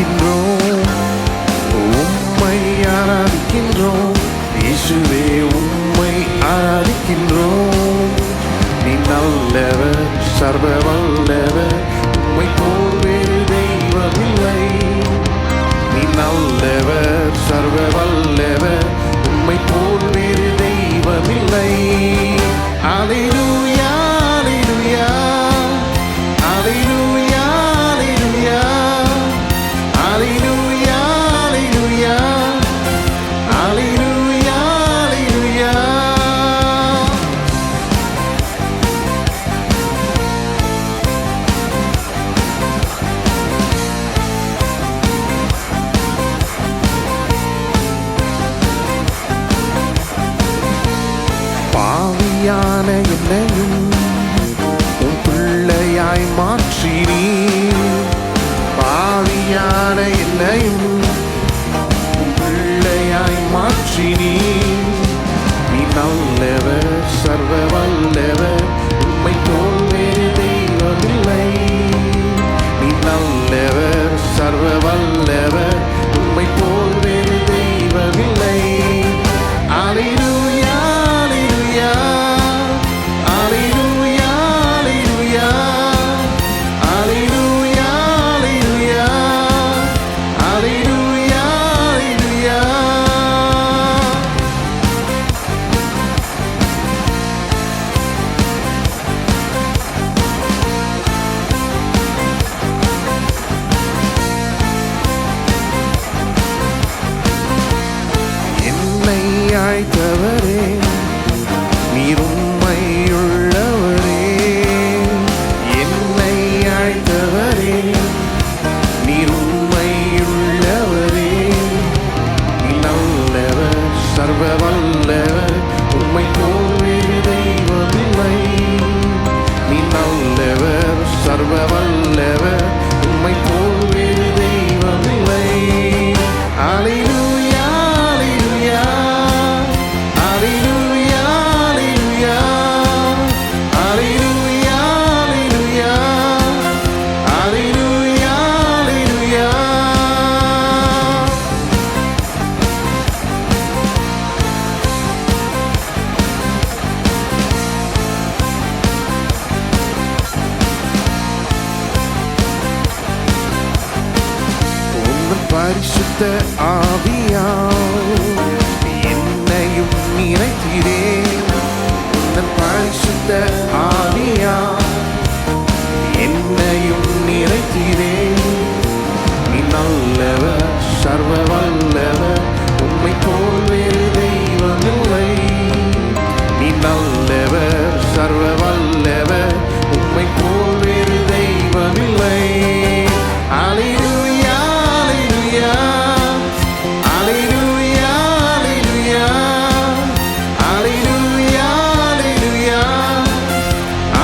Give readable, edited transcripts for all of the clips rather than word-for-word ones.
ஆராதிக்கின்றோம், உம்மை ஆராதிக்கின்றோம். இயேசுவே உம்மை ஆராதிக்கின்றோம். நீ நல்லவர், சர்வ வல்லவர், உம்மை போல் வேறு தெய்வமில்லை. நீ நல்லவர், சர்வ வல்லவர், உம்மை போல் வேறு தெய்வமில்லை. அல்லேலூயா, அல்லேலூயா, அல்லேலூயா, அல்லேலூயா, அல்லேலூயா, அல்லேலூயா, அல்லேலூயா, அல்லேலூயா. பாவியான என்னையும் உன் பிள்ளையாய் மாற்றினீர். பாவியான என்னையும் உன் பிள்ளையாய் மாற்றினீர். நீ நல்லவர், சர்வ வல்லவர், உம்மை போல் வேறு தெய்வமில்லை. நீ நல்லவர், சர்வ வல்லவர், உம்மை போல் வேறு தெய்வமில்லை. அல்லேலூயா, அல்லேலூயா, அல்லேலூயா, அல்லேலூயா, அல்லேலூயா, அல்லேலூயா, அல்லேலூயா, அல்லேலூயா. என்னை அழைத்தவரே, நீர் உண்மையுள்ளவரே. என்னை அழைத்தவரே, நீர் உண்மையுள்ளவரே. நீ நல்லவர், சர்வ வல்லவர், உம்மை போல் வேறு தெய்வமில்லை. நீ நல்லவர், சர்வ வல்லவர், உம்மை போல் வேறு தெய்வமில்லை. அல்லேலூயா, அல்லேலூயா, அல்லேலூயா, அல்லேலூயா, அல்லேலூயா, அல்லேலூயா, அல்லேலூயா, அல்லேலூயா. உந்தன் பரிசுத்த ஆவியால் என்னையும் நிறைத்திரே. உந்தன் பரிசுத்த ஆவியால் என்னையும் நிறைத்திரே. நீ நல்லவர், சர்வ வல்லவர், உம்மை போல் வேறு தெய்வமில்லை. நீ நல்லவர், சர்வ வல்லவர், உம்மை போல் வேறு தெய்வமில்லை. அல்லேலூயா, அல்லேலூயா, அல்லேலூயா, அல்லேலூயா, அல்லேலூயா, அல்லேலூயா,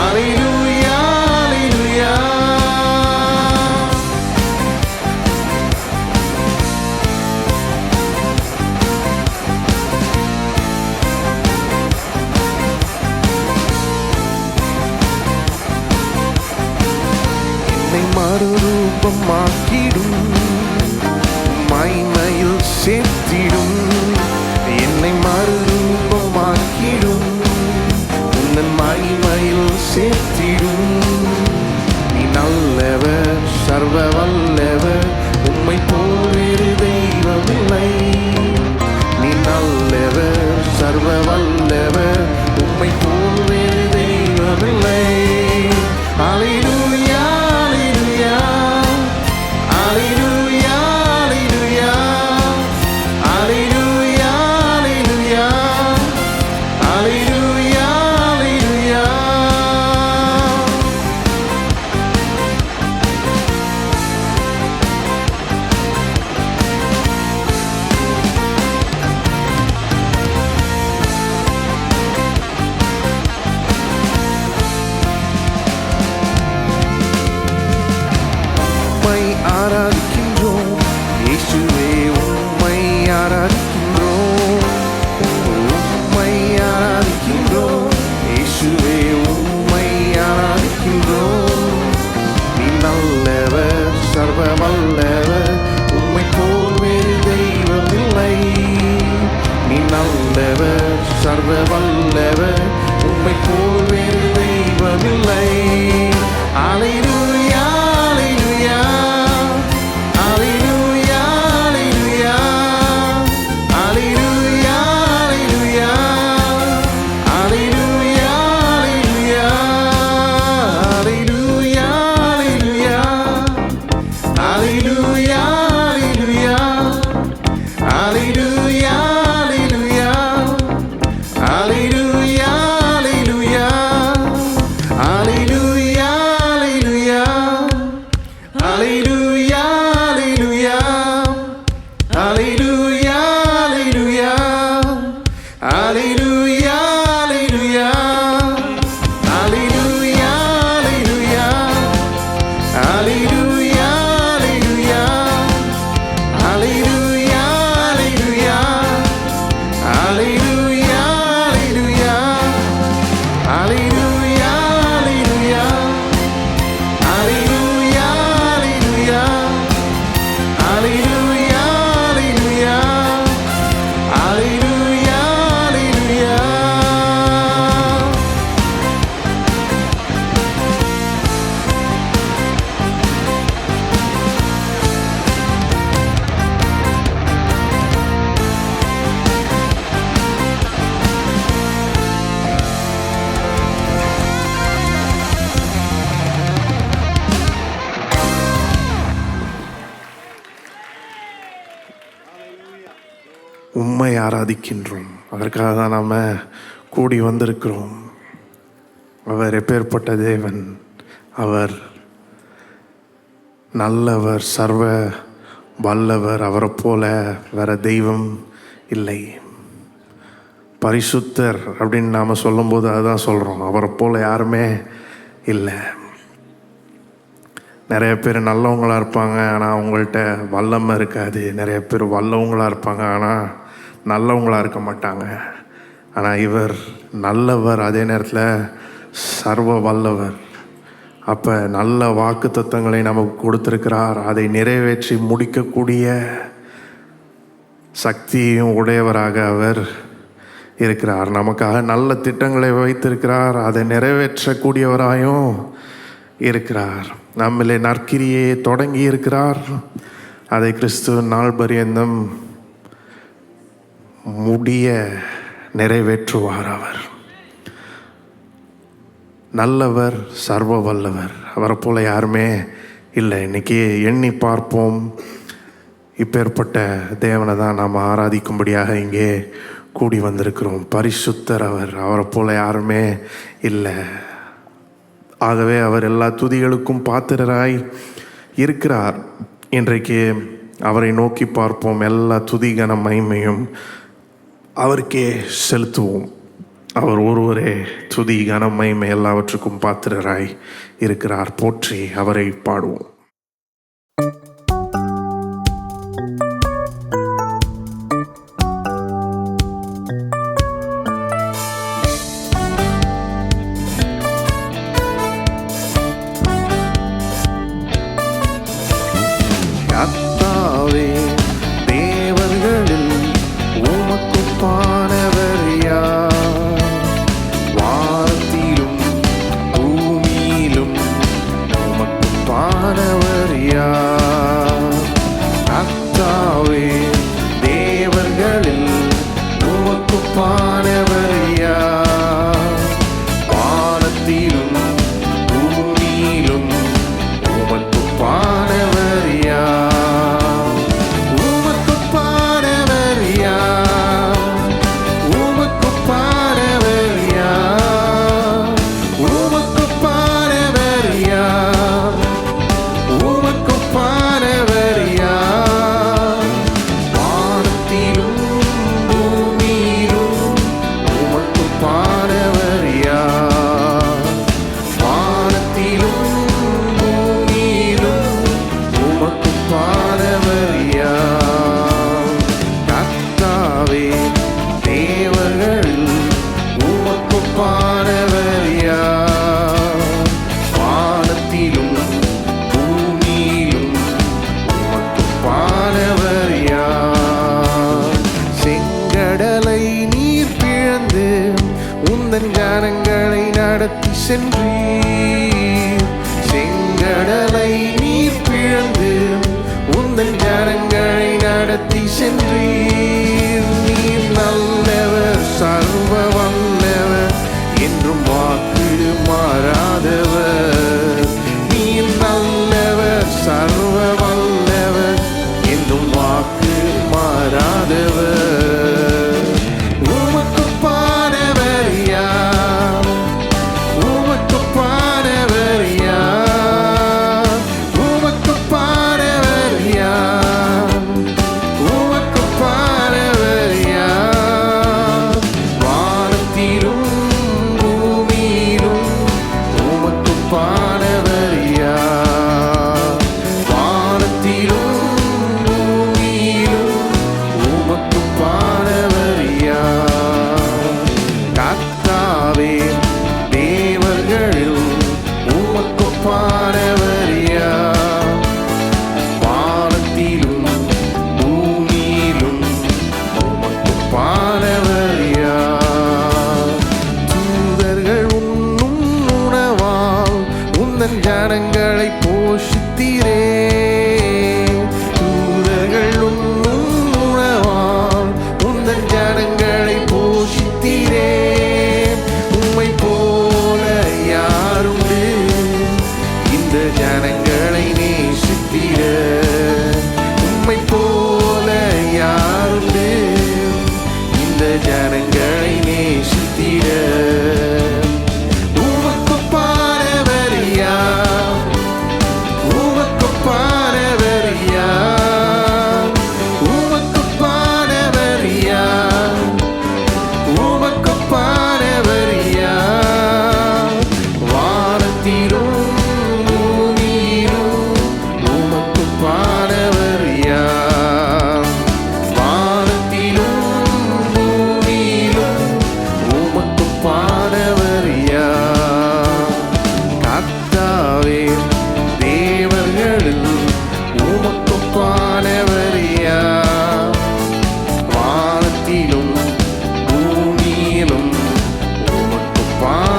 அல்லேலூயா, அல்லேலூயா. என்னை மறுரூபமாக்கிடும், மகிமையில் சேர்த்திடும். என்னை மறுரூபமாக்கிடும், உந்தன் மகிமையில் சேர்த்திடும். நீ நல்லவர், சர்வ வல்லவர், உம்மை போல் வேறு தெய்வமில்லை. நீ நல்லவர், சர்வ வல்லவர், உம்மை போல் வேறு தெய்வமில்லை. அல்லேலூயா, அல்லேலூயா, அல்லேலூயா, அல்லேலூயா, அல்லேலூயா. ஆராதிக்கின்றோம். அதற்காக தான் நாம் கூடி வந்திருக்கிறோம். அவர் எப்பேற்பட்ட தேவன்! அவர் நல்லவர், சர்வ வல்லவர். அவரை போல வேற தெய்வம் இல்லை. பரிசுத்தர் அப்படின்னு நாம் சொல்லும்போது அதுதான் சொல்கிறோம், அவரை போல யாருமே இல்லை. நிறைய பேர் நல்லவங்களாக இருப்பாங்க, ஆனால் அவங்கள்ட்ட வல்லமை இருக்காது. நிறைய பேர் வல்லவங்களாக இருப்பாங்க, ஆனால் நல்லவங்களாக இருக்க மாட்டாங்க. ஆனால் இவர் நல்லவர், அதே நேரத்தில் சர்வ வல்லவர். அப்போ நல்ல வாக்கு தத்தங்களை நமக்கு கொடுத்திருக்கிறார். அதை நிறைவேற்றி முடிக்கக்கூடிய சக்தியையும் உடையவராக அவர் இருக்கிறார். நமக்காக நல்ல திட்டங்களை வைத்திருக்கிறார், அதை நிறைவேற்றக்கூடியவராயும் இருக்கிறார். நம்மளே நற்கிரியை தொடங்கி இருக்கிறார், அதை கிறிஸ்துவ நாள் பரியந்தம் முடிய நிறைவேற்றுவார். அவர் நல்லவர், சர்வ வல்லவர். அவரை போல யாருமே இல்லை. இன்னைக்கு எண்ணி பார்ப்போம். இப்பேற்பட்ட தேவனை தான் நாம் ஆராதிக்கும்படியாக இங்கே கூடி வந்திருக்கிறோம். பரிசுத்தர் அவர், அவரை போல யாருமே இல்லை. ஆகவே அவர் எல்லா துதிகளுக்கும் பாத்திரராய் இருக்கிறார். இன்றைக்கு அவரை நோக்கி பார்ப்போம். எல்லா துதி கன மகிமையும் அவருக்கே செலுத்துவோம். அவர் ஒருவரே துதி கன மகிமை எல்லாவற்றுக்கும் பாத்திரராய் இருக்கிறார். போற்றி அவரை பாடுவோம். கர்த்தாவே, தேவர்களில் உமக்கு பானவர் யார்? வானத்திலும் பூமியிலும் உமக்கு பானவர் யார்? கர்த்தாவே, தேவர்களில் உமக்கு பானவர் யார்? வானத்திலும் பூமியிலும் உமக்கு பானவர் யார்? ஞானங்களை நடத்தி சென்றீர். செங்கடலை நீர் பிளந்து உந்தன் ஞானங்களை நடத்தி சென்றீர். நீர் நல்லவர், சர்வ வல்லவர், என்றும் வாக்கு மாறாதவர். நீர் நல்லவர், சர்வ வல்லவர், என்றும் வாக்கு மாறாதவர்.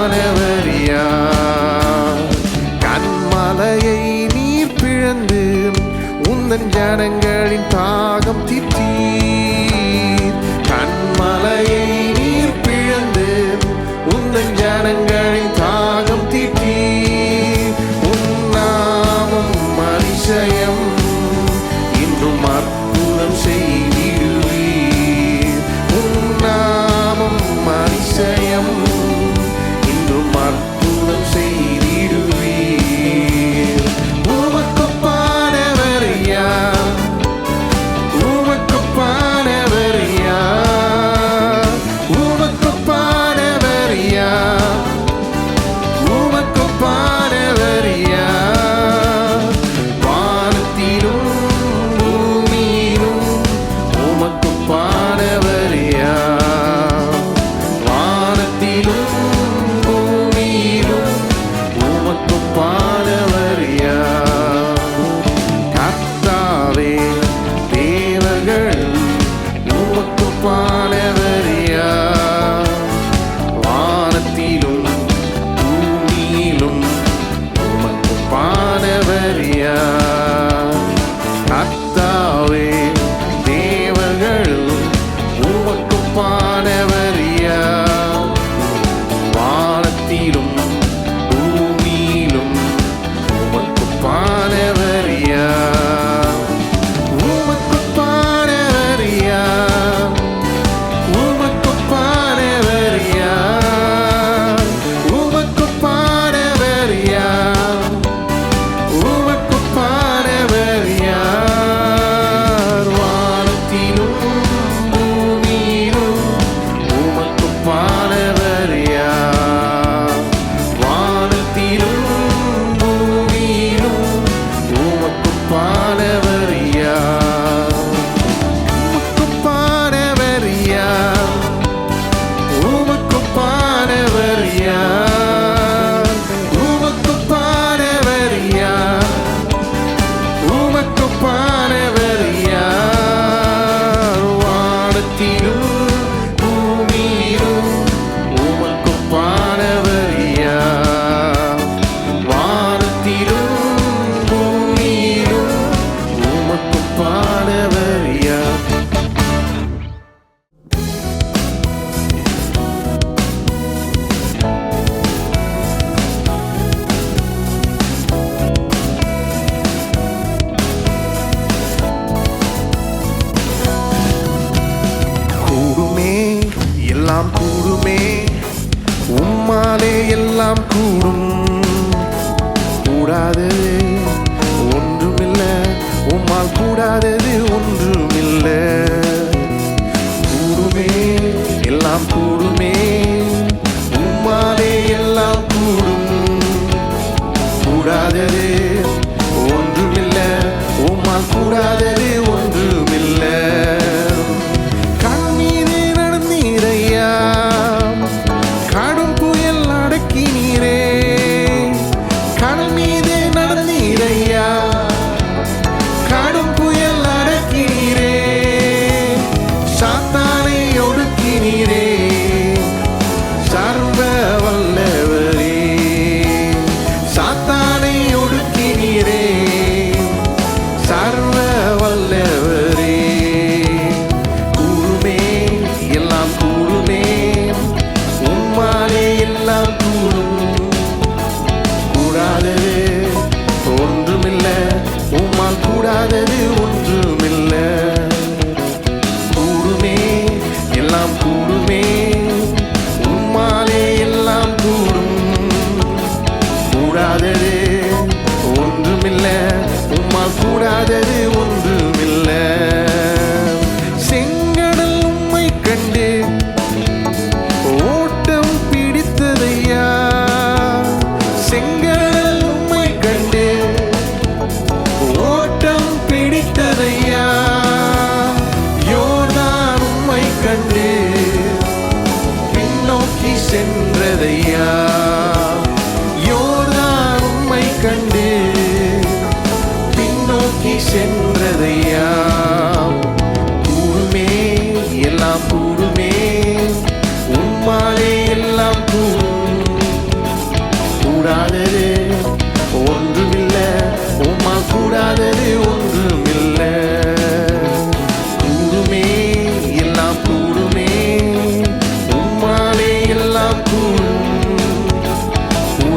ஒப்புக்கொப்பானவர் யார்? கண்மலையை நீர் பிழந்து உந்தன் ஜனங்களின் தாகம் தீர்த்தீர். கண்மலையை நீர் பிழந்து உந்தன் ஜனங்களின் தாகம் தீர்த்தீர். உன்னாமம் அதிசயம் இன்றும் அற்புதம் செய்திடுவீர். உன்னாமம் அதிசயம் இன்றும் அற்புதம் செய்திடுவீர். உமக்கொப்பானவர் யார்? உமக்கொப்பானவர் யார்? உமக்கொப்பானவர் யார்? உமக்கொப்பானவர் யார்? வானத்திலும் பூமியிலும் உமக்கொப்பானவர் யார்? வானத்திலும் பூமியிலும் உமக்கொப்பானவர் யார்? கர்த்தாவே தேவர்கள் உமக்கொப்பானவர் யார்? வானத்திலும் பூமியிலும் உமக்கொப்பானவர் யார்? கர்த்தாவே தேவர்கள் உமக்கொப்பானவர் யார்? வானத்திலும் பூமியிலும் உமக்கொப்பானவர் யார்? உமக்கொப்பானவர் யார்? உமக்கொப்பானவர் யார்? உமக்கொப்பானவர் யார்? உமக்கொப்பானவர் யார்? வானத்திலும் பூமியிலும் உமக்கொப்பானவர் யார்? வானத்திலும் பூமியிலும் உமக்கொப்பானவர் யார்? உமக்கொப்பானவர் யார்? உமக்கொப்பானவர் யார்? உமக்கொப்பானவர் யார்? உமக்கொப்பானவர் யார்? வானத்திலும் பூமியிலும் உமக்கொப்பானவர் யார்? வானத்திலும் பூமியிலும் உமக்கொப்பானவர் யார்? கூடுமே எல்லாம் கூடுமே, உம்மாலே எல்லாம் கூடும். கூடாதது ஒன்றுமில்ல, உம்மால் கூடாதது ஒன்றுமில்ல. கூடுமே எல்லாம் கூடுமே, உம்மாலே எல்லாம் கூடும். கூடாதது ஒன்றுமில்ல, உம்மால் கூடாதது ஒன்றுமில்ல. கண்ணீரே நடந்தீரையா, கடும் புயல் அடக்கினீரே. கடல் மீதே நடந்தீரையா, கடும் புயல் அடக்கினீரே. சாத்தானை ஒடுக்கினீரே, சர்வ வல்லவரே. சாத்தானை ஒடுக்கினீரே, சர்வ வல்லவரே. கூடுமே எல்லாம் கூடுமே, உம்மாலே எல்லாம் கூடும். கூடாதது ஒன்றுமில்ல, உம்மால் கூடாதது ஒன்றுமில்ல. கூடுமே எல்லாம் கூடுமே, உம்மாலே எல்லாம் கூடும். கூடாதது ஒன்றுமில்ல, உம்மால் கூடாதது ஒன்றுமில்ல. செங்கடல் உம்மை கண்டு ஓட்டம் பிடித்ததையா. செங்கடல் உம்மை கண்டு ஓட்டம் பிடித்ததையா. யோர்தான் உம்மை கண்டு பின்னோக்கி சென்றதையா. யோர்தான் உம்மை கண்டு பின்னோக்கி சென்றதையா. கூடுமே எல்லாம் கூடுமே, உம்மாலே எல்லாம் கூடும்.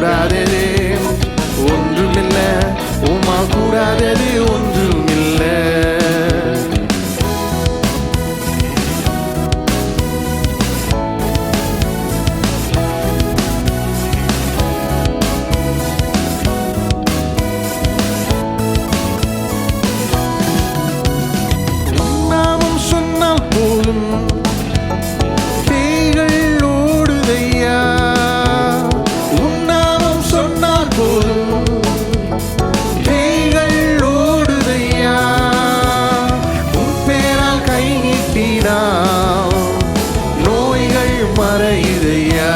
கூடாதது ஒன்றுமில்ல, உம்மால் கூடாதது ஒன்றுமில்ல. நோய்கள் மறையுதையா,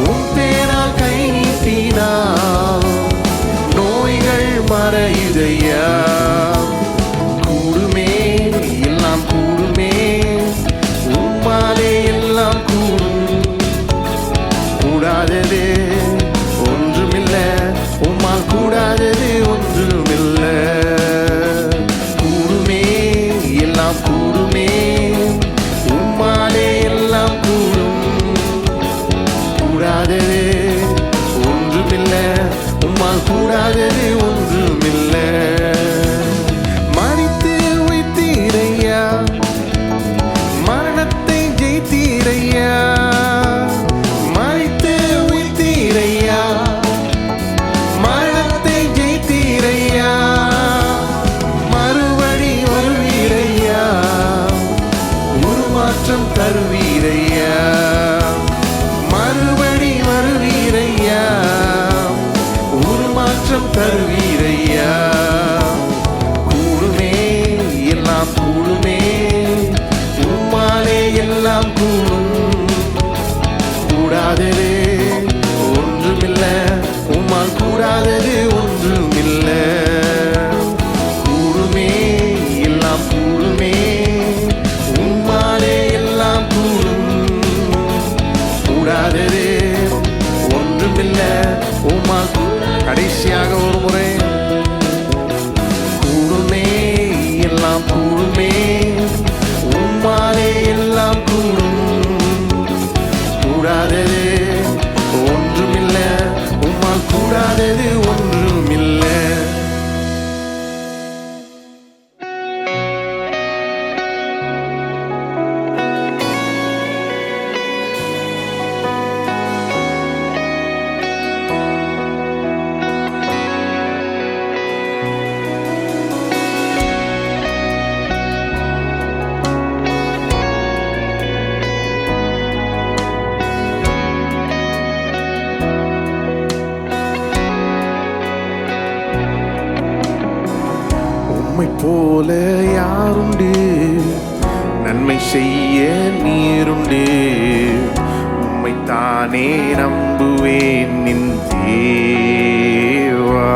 உம் பேரால் கை நீட்டினாம் நோய்கள் மறையுதையா. கூடுமே எல்லாம் கூடுமே, உம்மாலே எல்லாம் கூடும். கூடாதது ஒன்றுமில்ல, உம்மால் கூடாதது ஒன்றுமில்ல. கூடுமே எல்லாம் கூடுமே, உம்மாலே எல்லாம் கூடும். கூடாதது ஒன்றுமில்ல, உம்மால் கூடாதது ஒன்றுமில்ல. மரித்து உயிர்த்தீரையா, மரணத்தை ஜெயித்தீரையா. மரித்து உயிர்த்தீரையா, மரணத்தை ஜெயித்தீரையா. மறுபடி வருவீரையா, உருமாற்றம் தருவீரையா. மறுபடி வருவீரையா, உருமாற்றம் தருவீரையா. கூடுமே எல்லாம் கூடுமே, உம்மாலே எல்லாம் கூடும். கூடாதது ஒன்றுமில்ல, உம்மால் கூடாதது ஒன்றுமில்ல. கூடுமே எல்லாம் கூடுமே, உம்மாலே எல்லாம் கூடும். கூடாதது ஒன்றுமில்ல, உம்மால் கடைசியாக ஒரு முறை கூடுமே எல்லாம் கூடுமே, உம்மாலே எல்லாம் கூடும். கூடாதது ஒன்றுமில்ல, உம்மால் கூடாதது ஒன்றுமில்ல. உம்மை போல யாருண்டு, நன்மை செய்ய நீருண்டு. உம்மைத்தானே நம்புவேன் நின் தேவா.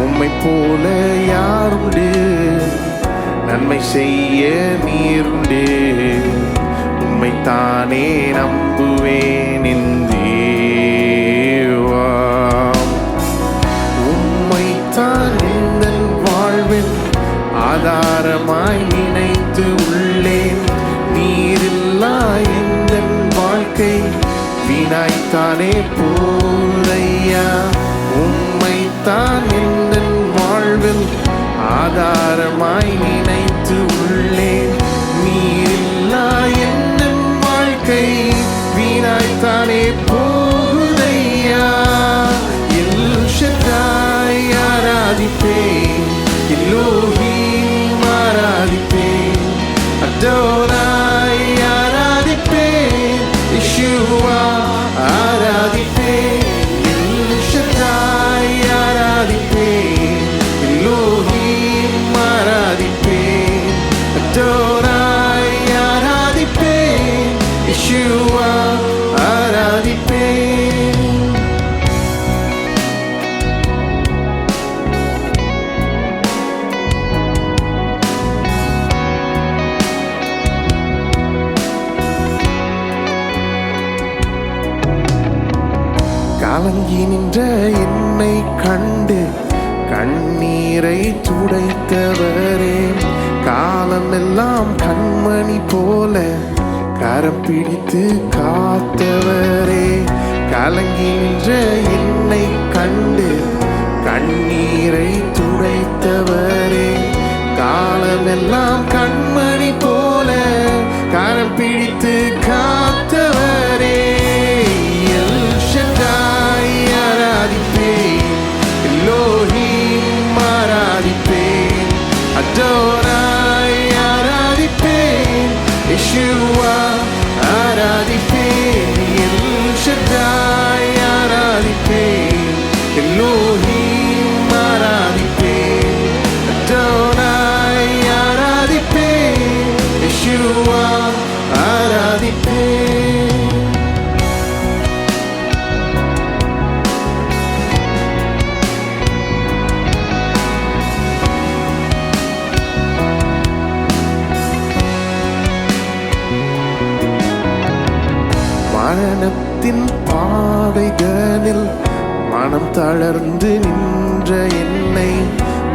உம்மை போல யாருண்டு, நன்மை செய்ய நீருண்டு. உம்மைத்தானே நம்புவேன் நின் தேவா. உம்மைத்தான் எந்தன் வாழ்வின் ஆதாரமாய் நினைத்து உள்ளேன். நீரில்லா எந்தன் வாழ்க்கை வீணாய்த்தானே போதையா. உம்மைத்தான் எந்தன் வாழ்வில் ஆதாரமாய் நினைத்து உள்ளேன். நீரில்லா எந்தன் வாழ்க்கை வீணாய்த்தானே போதையா. எல்ஷடாய் ஆராதிப்பேன், எல்லோஹீம் ஆராதிப்பேன், அடோனாய் ஆராதிப்பேன், யெஷுவா ஆராதிப்பேன். எல்ஷடாய் ஆராதிப்பேன், எல்லோஹீம் ஆராதிப்பேன், அடோனாய் ஆராதிப்பேன், யெஷுவா ஆராதிப்பேன். கலங்கி நின்ற என்னை கண்டு கண்ணீரை துடைத்தவரே. காலமெல்லாம் கண்மணி போல கரம் பிடித்து காத்தவரே. கலங்கி நின்ற என்னை கண்டு கண்ணீரை துடைத்தவரே, காலமெல்லாம் கண்மணி போல கரம் பிடித்து காத்தவரே, எல் ஷடாய் ஆராதிப்பேன், எல்லோஹிம் ஆராதிப்பேன், அடோனாய் ஆராதிப்பேன், யெஷுவா ஆராதிப்பேன், எல் ஷடாய் ஆராதிப்பேன், எல்லோஹிம் ஆராதிப்பேன், அடோனாய் ஆராதிப்பேன், யெஷுவா ஆராதிப்பேன். மரணத்தின் பாதைகளில் மனம் தளர்ந்து நின்ற என்னை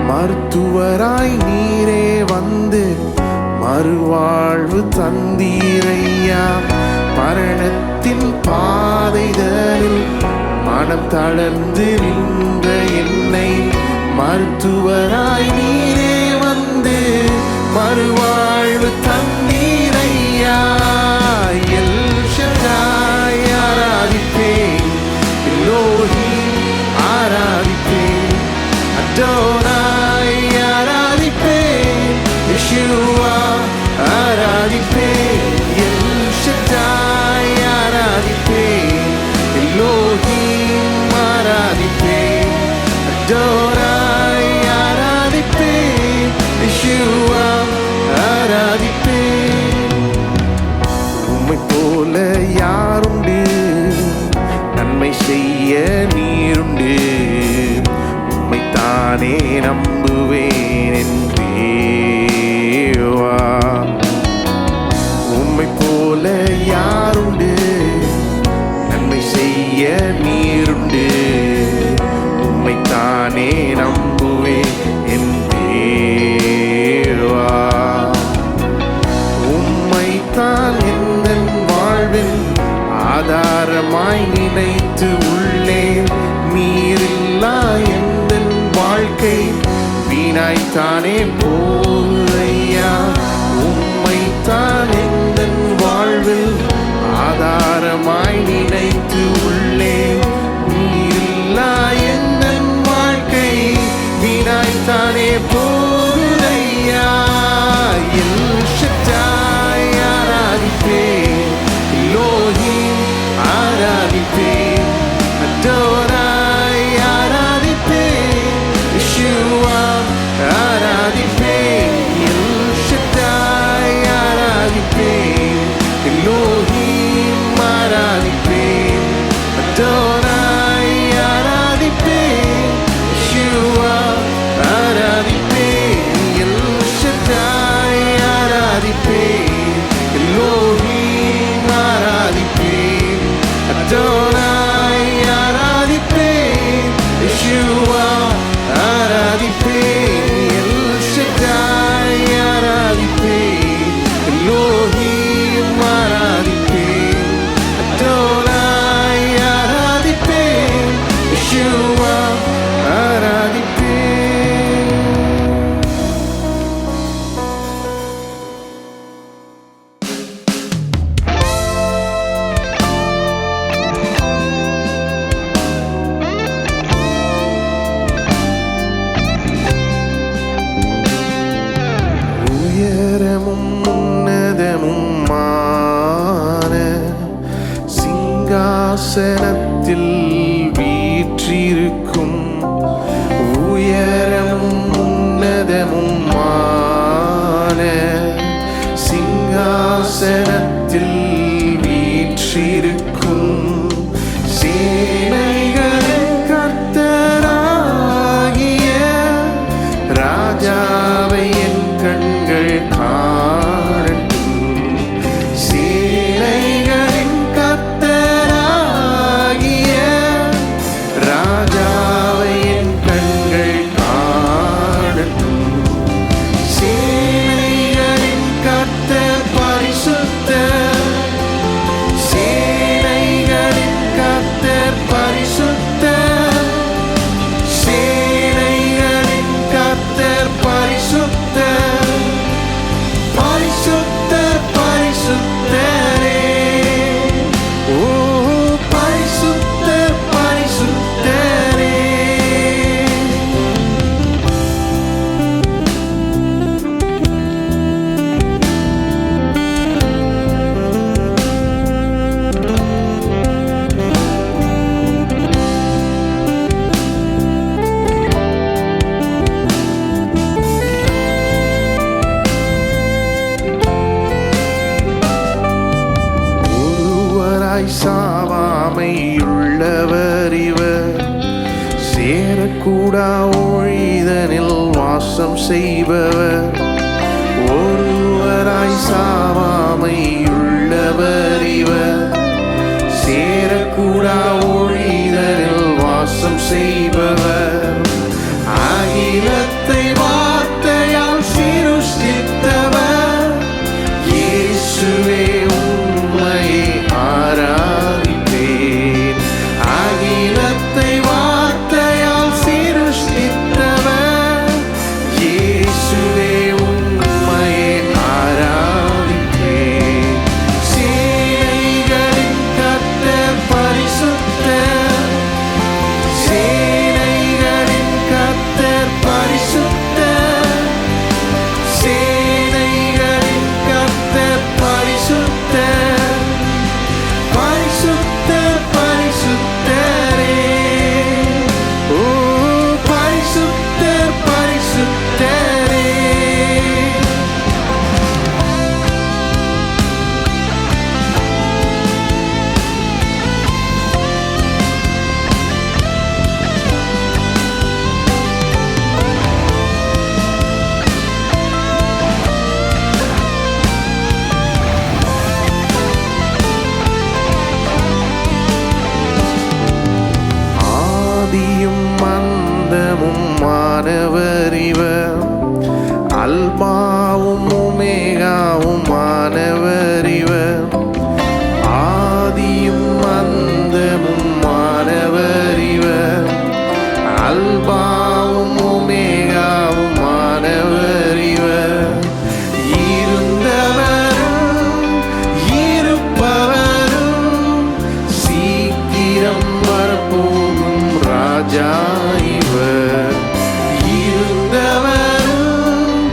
மருத்துவராய் நீரே வந்து மறுவாழ்வு தந்தீரையா. மரணத்தின் பாதைகளில் மனம் தளர்ந்து நின்ற என்னை மருத்துவராய் நீரே வந்து மறுவாழ்வு தந்தீரையா. எல் ஷடாய் ஆராதிப்பேன், எல்லோஹிம் ஆராதிப்பேன், அடோனாய் ஆராதிப்பேன், யெஷுவா ஆராதிப்பேன், எல் ஷடாய் ஆராதிப்பேன், எல்லோஹிம் ஆராதிப்பேன், அடோனாய் ஆராதிப்பேன், யெஷுவா ஆராதிப்பேன். உம்மை போல யாருண்டு, நன்மை செய்ய நீருண்டு, உம்மைத்தானே நம்புவேன் என் தேவா. உம்மை போல யாருண்டு, நன்மை செய்ய நீருண்டு, உம்மைத்தானே நம்புவேன் என் தேவா. உம்மைத்தான் எந்தன் வாழ்வில் ஆதாரமாய் நினைத்து உள்ளேன். நீரில்லா எந்தன் வாழ்க்கை வீணாய்த்தானே போதையா. உம்மைத்தான் எந்தன் வாழ்வில் ஆதாரமாய் நினைத்து உள்ளேன். நீரில்லா எந்தன் வாழ்க்கை வீணாய்த்தானே போதையா. எல் ஷடாய் ஆராதிப்பேன், எல்லோஹிம் ஆராதிப்பேன், அடோனாய் ஆராதிப்பேன், யெஷுவா ஆராதிப்பேன், எல் ஷடாய் ஆராதிப்பேன், எல்லோஹிம் ஆராதிப்பேன், அடோனாய் ஆராதிப்பேன், யெஷுவா ஆராதிப்பேன், எல் ஷடாய் ஆராதிப்பேன், எல்லோஹிம் ஆராதிப்பேன், அடோனாய் ஆராதிப்பேன், யெஷுவா ஆராதிப்பேன், எல் ஷடாய் ஆராதிப்பேன், எல்லோஹிம் ஆராதிப்பேன், அடோனாய் ஆராதிப்பேன், யெஷுவா ஆராதிப்பேன். உயரமும் உன்னதமுமான சிங்காசனத்தில் வீற்றிருக்கும், உயரமும் உன்னதமுமான சிங்காசனத்தில் வீற்றிருக்கும், சேனைகளின் கர்த்தராகிய ராஜாவை என் கண்கள் காணட்டும். சேனைகளின் கர்த்தராகிய ராஜாவை என் கண்கள் காணட்டும். சேனைகளின் கர்த்தர் பரிசுத்தர், சேனைகளின் ஒருவராய் சாவாமையுள்ளவர் இவர். சேரக்கூடா ஒழிதனில் வாசம் செய்பவர். ஒருவராய் சாவாமையுள்ளவர் இவர். சேரக்கூடா ஒழிதனில் வாசம் செய்பவர். அகிலத்தை வார்த்தையால் சிருஷ்டித்தவர். இயேசுவே உம்மையை ஆராதிப்பேன். அகிலத்தை வார்த்தையால் சிருஷ்டித்தவர். இயேசுவே உம்மையை ஆராதிப்பேன். சேனைகளின் கர்த்தர் பரிசுத்தர். சேனைகளின் கர்த்தர் பரிசுத்தர். சேனைகளின் கர்த்தர் பரிசுத்தர். பரிசுத்தர் பரிசுத்தரே. ஓ பரிசுத்தர் பரிசுத்தரே. ஆதியும் அந்தமும் மாணவர் இவர். அல்பாவும் ஒமேகாவும் மாணவர் இவர். ஆதியும் அந்தமும் மாணவர் இவர். அல்பாவும் ஒமேகாவும் மாணவர் இவர். இருந்தவரும் இருப்பவரும் சீக்கிரம் வரப்போகும் ராஜா இவர். இருந்தவரும்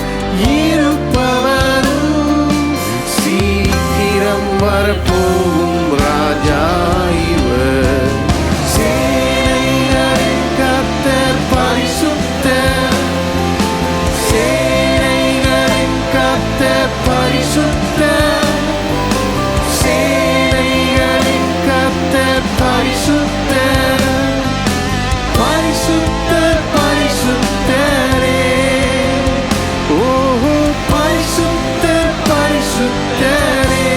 இருப்பவரும் சீக்கிரம் வரப்போகும் ராஜா இவர். சேனைகளின் கர்த்தர் பரிசுத்தர். சேனைகளின் கர்த்தர் பரிசுத்தர். சேனைகளின் கர்த்தர் பரிசுத்தர். பரிசுத்தர் பரிசுத்தரே. ஓஹோ பரிசுத்தர் பரிசுத்தரே.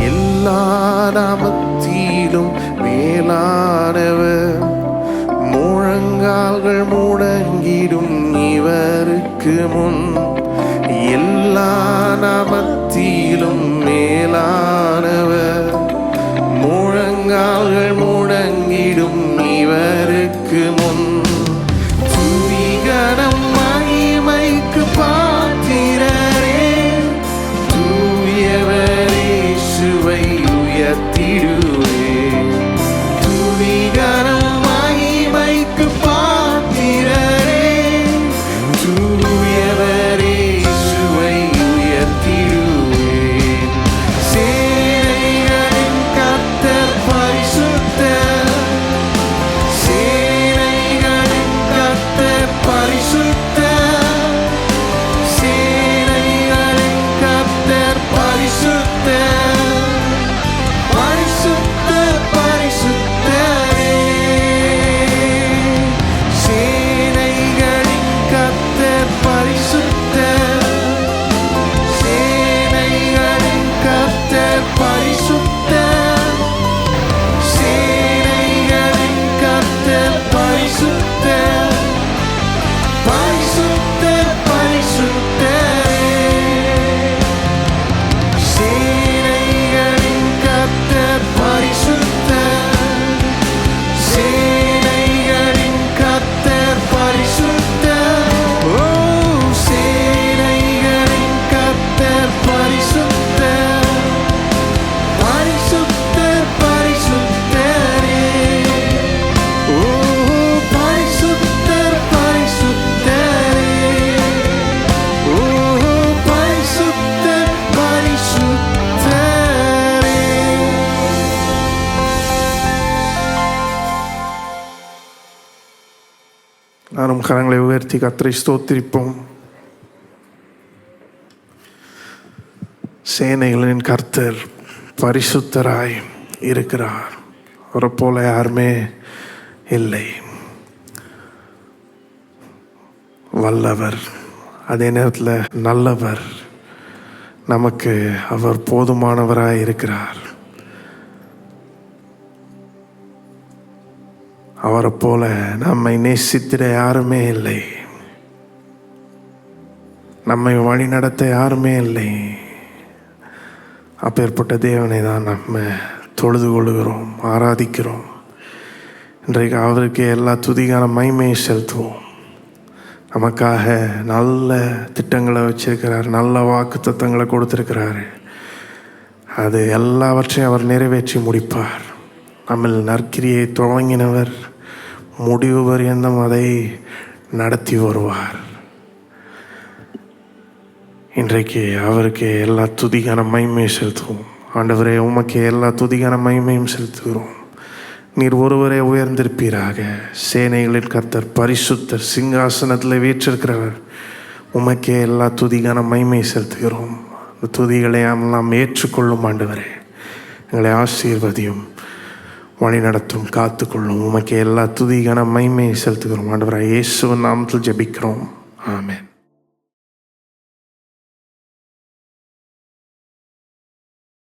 எல்லா நாமத்திலும் மேலானவர். முழங்கால்கள் முடங்கிடும் இவருக்கு முன். எல்லா நாமத்திலும் மேலானவர். முழங்கால்கள் முடங்கிடும் இவருக்கு முன். துதிகரம் மகிமைக்கு பாத்திரரே. தூயவரே இயேசுவை உயர்த்திடுவேன். துதிகரம் மகிமைக்கு பாத்திரரே. தூயவரே இயேசுவை உயர்த்திடுவேன். சேனைகளின் கர்த்தர் பரிசுத்தர். சேனைகளின் கர்த்தர் பரிசுத்தர். சேனைகளின் கர்த்தர் பரிசுத்தர். பரிசுத்தர் பரிசுத்தரே. சேனைகளின் கர்த்தர் பரிசுத்தர். சேனைகளின் கர்த்தர் பரிசுத்தர். சேனைகளின் கர்த்தர் பரிசுத்தர். பரிசுத்தர் பரிசுத்தரே. சேனைகளின் கர்த்தர் பரிசுத்தர். சேனைகளின் கர்த்தர் பரிசுத்தர். ஓ சேனைகளின் கர்த்தர் பரிசுத்தர். பரிசுத்தர் பரிசுத்தரே. ஓ பரிசுத்தர் பரிசுத்தரே. ஓ பரிசுத்தர் பரிசுத்தரே. நானும் கரங்களை உயர்த்தி கர்த்தரை ஸ்தோத்திரிப்போம். சேனைகளின் கர்த்தர் பரிசுத்தராய் இருக்கிறார். அவரை போல யாருமே இல்லை. வல்லவர், அதே நேரத்தில் நல்லவர். நமக்கு அவர் போதுமானவராய் இருக்கிறார். அவரை போல நம்மை நேசித்திட யாருமே இல்லை. நம்மை வழி நடத்த யாருமே இல்லை. அப்பேற்பட்ட தேவனை தான் நம்ம தொழுது கொள்கிறோம், ஆராதிக்கிறோம். இன்றைக்கு அவருக்கு எல்லா துதிக்கான மகிமையை செலுத்துவோம். நமக்காக நல்ல திட்டங்களை வச்சிருக்கிறார், நல்ல வாக்கு தத்தங்களை கொடுத்திருக்கிறாரு. அது எல்லாவற்றையும் அவர் நிறைவேற்றி முடிப்பார். நம்மில் நற்கிரியை துவங்கினவர் முடிவு பரியந்தம் அதை நடத்தி வருவார். இன்றைக்கு அவருக்கு எல்லா துதிக்கான மகிமையை செலுத்துவோம். ஆண்டவரே, உமக்கு எல்லா துதிக்கான மகிமையும் செலுத்துகிறோம். நீர் ஒருவரே உயர்ந்திருப்பீராக. சேனைகளின் கர்த்தர், பரிசுத்தர், சிங்காசனத்தில் வீற்றிருக்கிறவர், உமக்கே எல்லா துதிக்கான மகிமை செலுத்துகிறோம். அந்த துதிகளை எல்லாம் ஏற்றுக்கொள்ளும் ஆண்டவரே. எங்களை ஆசீர்வதியும், வழி நடத்தும், காத்துக்கொள்ளும். உமக்கே எல்லா துதிக்கான மகிமையை செலுத்துகிறோம் ஆண்டவரே. இயேசுவின் நாமத்தில் ஜெபிக்கிறோம். ஆமென்.